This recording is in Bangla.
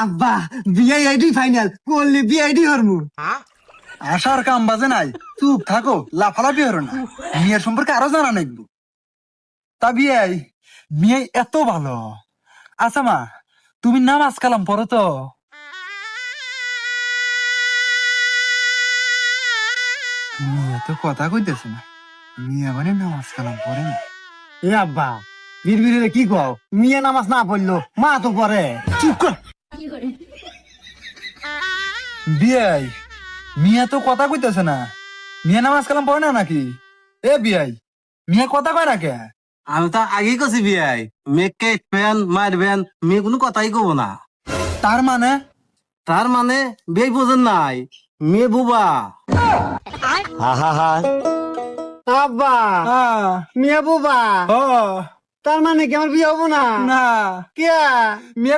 আব্বা বিয়ে আইডি ফাইনাল করলে বিয়ে আইডি হরমু। আসার কাম বাজে নাই, চুপ থাকো, লাফালাফি হরো না। মেয়ের সম্পর্কে আরো জানা নাকবো। তা বিয়াই, মেয়ে এত ভালো। আচ্ছা মা, তুমি নামাজ কালাম পড়ো তো? মেয়ে তো কথা কইতেছে না, মেয়ে মানে নামাজ কালাম পড়ে না। এ আব্বা বিড়বিড়ে কি কও, মিয়া নামাজ না পড়লো মা তো পড়ে। চুপ কর। বিয়াই, মিয়া তো কথা কইতেছে না, মিয়া নামাজ কালাম পড়ে না নাকি? এ বিয়াই, মিয়া কথা কয় না কে? আমি তো আগেই কছি বিয়াই, মেয়েকে ফ্যান মারবেন, মেয়ে কোনো কথাই কব না। তার মানে? তার মানে বিয়ে বোঝেন নাই, মেয়ে বুবা। আব্বা হ্যাঁ। মিয়া বুবা, ও তার মানে কি আমার বিয়ে হবো না? না, কে? মেয়ে